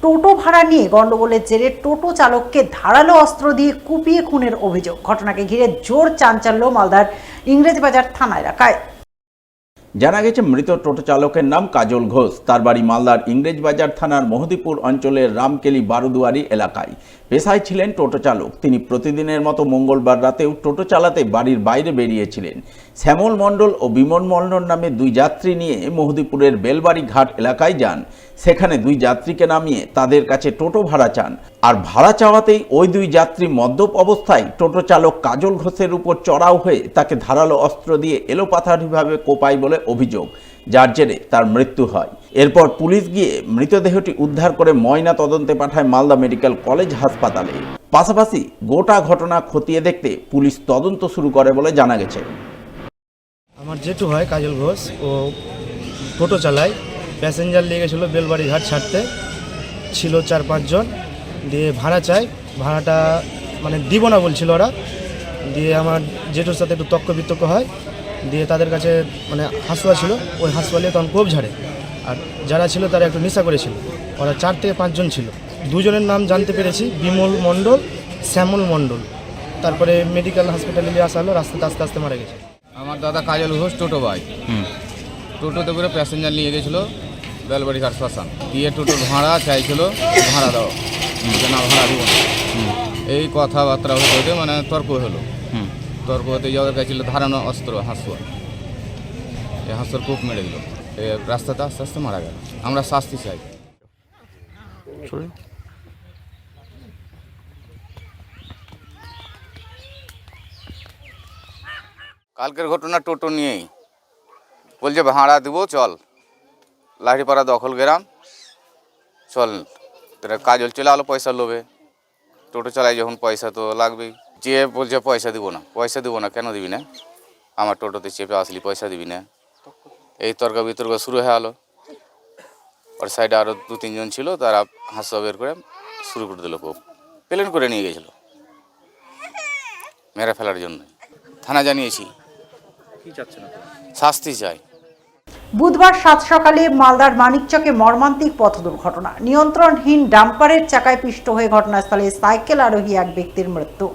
টোটো ভাড়া নিয়ে গন্ডগোলের জেরে টোটো চালককে ধারালো অস্ত্র দিয়ে কুপিয়ে খুনের অভিযোগ। ঘটনাকে ঘিরে জোর চাঞ্চল্য মালদার ইংরেজবাজার থানা এলাকায়। জানা গেছে মৃত টোটো চালকের নাম কাজল ঘোষ। তার বাড়ি মালদার ইংরেজবাজার থানার মহদীপুর অঞ্চলের রামকেলি বারুদুয়ারি এলাকায়। পেশায় ছিলেন টোটো চালক। তিনি প্রতিদিনের মতো মঙ্গলবার রাতেও টোটো চালাতে বাড়ির বাইরে বেরিয়েছিলেন। শ্যামল মণ্ডল ও বিমল মণ্ডল নামে দুই যাত্রী নিয়ে মহদীপুরের বেলবাড়ি ঘাট এলাকায় যান। সেখানে দুই যাত্রীকে নামিয়ে তাদের কাছে টোটো ভাড়া চান। আর ভাড়া চাওয়াতেই ওই দুই যাত্রী মদ্যপ অবস্থায় টোটো চালক কাজল ঘোষের উপর চড়াও হয়ে তাকে ধারালো অস্ত্র দিয়ে এলোপাথারিভাবে কোপায় বলে অভিযোগ, যার জেরে তার মৃত্যু হয়। এরপর পুলিশ গিয়ে মৃতদেহটি উদ্ধার করে ময়না তদন্তে পাঠায় মালদা মেডিকেল কলেজ হাসপাতালে। পাশাপাশি গোটা ঘটনা খতিয়ে দেখতে পুলিশ তদন্ত শুরু করে বলে জানা গেছে। আমার জেঠু হয় কাজল ঘোষ, ও টোটো চালায়। প্যাসেঞ্জার নিয়ে গেছিলো বেলবাড়ি ঘাট ছাড়তে, ছিল 4-5 জন। দিয়ে ভাড়া চাই, ভাড়াটা মানে দিব না বলছিল ওরা। দিয়ে আমার জেঠুর সাথে একটু তর্ক বিতর্ক হয়। দিয়ে তাদের কাছে মানে হাসুয়া ছিল, ওই হাসুয়া নিয়ে তখন কোপ ঝাড়ে। আর যারা ছিল তারা একটু নেশা করেছিল। ওরা 4 থেকে 5 জন ছিল। দুজনের নাম জানতে পেরেছি, বিমল মণ্ডল, শ্যামল মণ্ডল। তারপরে মেডিকেল হসপিটালে নিয়ে আসা হলো, রাস্তাতে আস্তে আস্তে মারা গেছে। আমার দাদা কাজল ঘোষ টোটো ভাই, টোটোতে করে প্যাসেঞ্জার নিয়ে গেছিলো বেলবাড়ি ঘাট শ্মশান। দিয়ে টোটোর ভাড়া চাইছিল, ভাড়া দাও না, ভাড়া দিব না, এই কথাবার্তা হতে মানে তর্ক হলো। তর্ক হতে যাওয়ার কাছে ছিল ধারানো অস্ত্র, হাসুয়া। এই হাসুয়ার কূপ মেরে দিল, রাস্তাতে আস্তে আস্তে মারা গেল। আমরা শাস্তি চাই। কালকের ঘটনা টোটো নিয়েই বলছে ভাড়া দিব, চল লাহিড়িপাড়া দখল গ্রাম চল। কাজল চলে আলো পয়সা লোভে, টোটো চালাই যখন পয়সা তো লাগবেই। যে বলছে পয়সা দিব না, পয়সা দিব না, কেন দিবি না? আমার টোটোতে চেপে আসলি, পয়সা দিবি না? এই তর্ক বিতর্ক শুরু হয়ে গেলো। ওর সাইডে আরও 2-3 জন ছিল, তারা হাসুয়া বের করে শুরু করে দিল, কোপ প্লেন করে নিয়ে গেছিল মেরে ফেলার জন্য। থানা জানিয়েছি, শাস্তি চাই। বুধবার 7 সকালে মালদার মানিকচকে মর্মান্তিক পথ দুর্ঘটনা। নিয়ন্ত্রণহীন ডাম্পারের চাকায় পিষ্ট হয়ে ঘটনাস্থলে সাইকেল আরোহী এক ব্যক্তির মৃত্যু।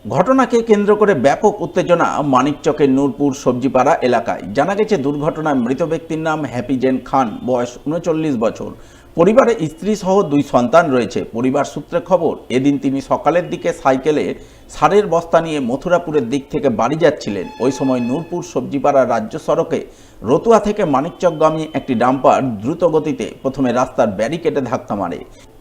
ঘটনাকে কেন্দ্র করে ব্যাপক উত্তেজনা মানিকচকের নূরপুর সবজিপাড়া এলাকায়। জানা গেছে দুর্ঘটনায় মৃত ব্যক্তির নাম হ্যাপিজেন খান, বয়স 39 বছর। পরিবারে স্ত্রী সহ 2 সন্তান রয়েছে। পরিবার সূত্রে খবর, এদিন তিনি সকালের দিকে সাইকেলে সারের বস্তা নিয়ে মথুরাপুরের দিক থেকে বাড়ি যাচ্ছিলেন। ওই সময় নূরপুর সবজিপাড়া রাজ্য সড়কে রতুয়া থেকে মানিকচকগামী একটি ডাম্পার দ্রুত গতিতে প্রথমে রাস্তার ব্যারিকেডে ধাক্কা মারে।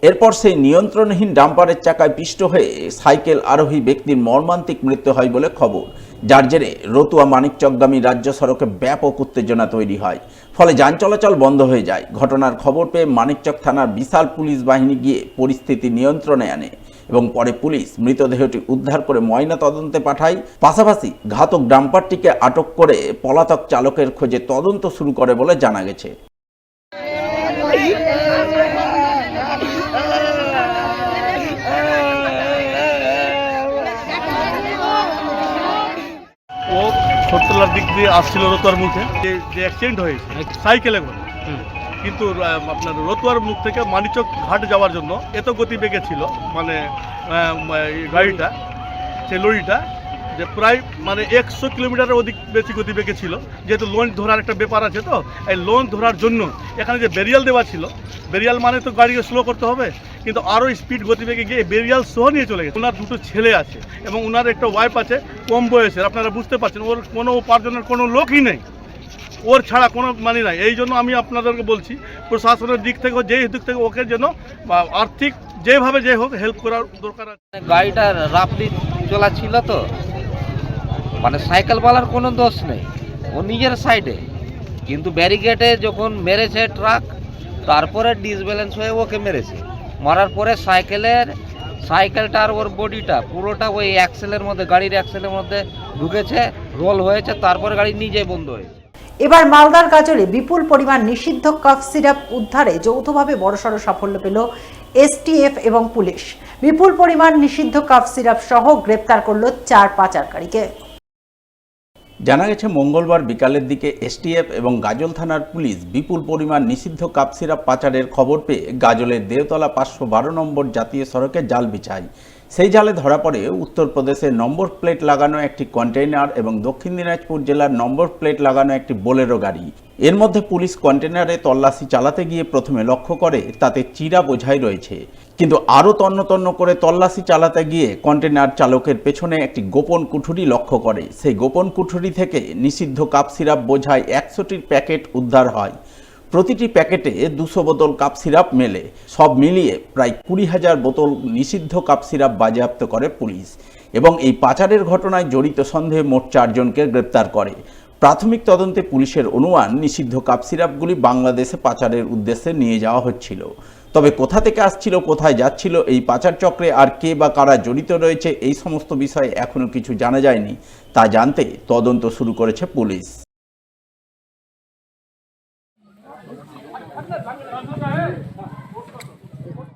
এরপর সেই নিয়ন্ত্রণহীন ডাম্পারের চাকায় পিষ্ট হয়ে সাইকেল আরোহী ব্যক্তির মর্মান্তিক মৃত্যু হয় বলে খবর, যার জেরে রতুয়া মানিকচকগামী রাজ্য সড়কে ব্যাপক উত্তেজনা তৈরি হয়। ফলে যান চলাচল বন্ধ হয়ে যায়। ঘটনার খবর পেয়ে মানিকচক থানার বিশাল পুলিশ বাহিনী গিয়ে পরিস্থিতি নিয়ন্ত্রণে আনে এবং পরে পুলিশ মৃতদেহটি উদ্ধার করে ময়না তদন্তে পাঠায়। পাশাপাশি ঘাতক ডাম্পারটিকে আটক করে পলাতক চালকের খোঁজে তদন্ত শুরু করে বলে জানা গেছে। ও সত্তলার দিক দিয়ে আসছিল রতুয়ার মুখে, যে অ্যাক্সিডেন্ট হয়েছে সাইকেলে করে, কিন্তু আপনার রতুয়ার মুখ থেকে মানিকচক ঘাট যাওয়ার জন্য এত গতিবেগে ছিল মানে গাড়িটা, সেই লরিটা, যে প্রায় মানে 100 কিলোমিটারের অধিক বেশি গতিবেগে ছিল। যেহেতু লোন ধরার একটা ব্যাপার আছে, তো এই লোন ধরার জন্য এখানে যে বেরিয়াল দেওয়া ছিল, বেরিয়াল মানে তো গাড়িকে স্লো করতে হবে, কিন্তু আরও স্পিড গতিবেগে গিয়ে বেরিয়াল সহ নিয়ে চলে গেছে। ওনার 2টো ছেলে আছে এবং ওনার একটা ওয়াইফ আছে কম বয়সের। আপনারা বুঝতে পারছেন, ওর কোনো উপার্জনের কোনো লোকই নেই, ওর ছাড়া কোনো মানে নাই। এই জন্য আমি আপনাদেরকে বলছি, প্রশাসনের দিক থেকে, যেই দিক থেকে ওকে যেন আর্থিক যেভাবে যে হোক হেল্প করার দরকার আছে। গাড়িটা রাফলি চলা ছিল, তো মানে সাইকেলওয়ালার কোনো দোষ নেই, ও নিজের সাইডে, কিন্তু ব্যারিকেডে যখন মেরেছে ট্রাক, তারপরে ডিসব্যালেন্স হয়ে ওকে মেরেছে। মারার পরে সাইকেলটা আর ওর বডিটা পুরোটা ওই অ্যাক্সেলের মধ্যে, গাড়ির অ্যাক্সেলের মধ্যে ঢুকেছে, রোল হয়েছে, তারপরে গাড়ি নিজেই বন্ধ হয়েছে। এবার মালদার গাজলে বিপুল পরিমাণ নিষিদ্ধ কফ সিরাপ উদ্ধারে যৌথভাবে বড়সড় সাফল্য পেল এসটিএফ এবং পুলিশ। বিপুল পরিমাণ নিষিদ্ধ কফ সিরাপ সহ গ্রেপ্তার করল 4 পাচারকারীকে। জানা গেছে মঙ্গলবার বিকালের দিকে এসটিএফ এবং গাজল থানার পুলিশ বিপুল পরিমাণ নিষিদ্ধ কাপ সিরাপ পাচারের খবর পেয়ে গাজলের দেওতলা 512 নম্বর জাতীয় সড়কে জাল বিছায়। সেই জালে ধরা পড়ে উত্তরপ্রদেশের নম্বর প্লেট লাগানো একটি কন্টেইনার এবং দক্ষিণ দিনাজপুর জেলার নম্বর প্লেট লাগানো একটি বোলেরো গাড়ি। এর মধ্যে পুলিশ কন্টেইনারে তল্লাশি চালাতে গিয়ে প্রথমে লক্ষ্য করে তাতে চিরা বোঝাই রয়েছে, কিন্তু আরও তন্ন করে তল্লাশি চালাতে গিয়ে কন্টেইনার চালকের পেছনে একটি গোপন কুঠুরি লক্ষ্য করে। সেই গোপন কুঠুরি থেকে নিষিদ্ধ কাপ সিরাপ বোঝাই 100টির প্যাকেট উদ্ধার হয়। প্রতিটি প্যাকেটে 200 বোতল কাপ সিরাপ মেলে। সব মিলিয়ে প্রায় 20,000 বোতল নিষিদ্ধ কাপ সিরাপ বাজেয়াপ্ত করে পুলিশ এবং এই পাচারের ঘটনায় জড়িত সন্দেহে মোট 4 জনকে গ্রেপ্তার করে। প্রাথমিক তদন্তে পুলিশের অনুমান নিষিদ্ধ কাপ সিরাপগুলি বাংলাদেশে পাচারের উদ্দেশ্যে নিয়ে যাওয়া হচ্ছিল। তবে কোথা থেকে আসছিল, কোথায় যাচ্ছিল এই পাচার চক্রে, আর কে বা কারা জড়িত রয়েছে এই সমস্ত বিষয়ে এখনও কিছু জানা যায়নি। তা জানতে তদন্ত শুরু করেছে পুলিশ।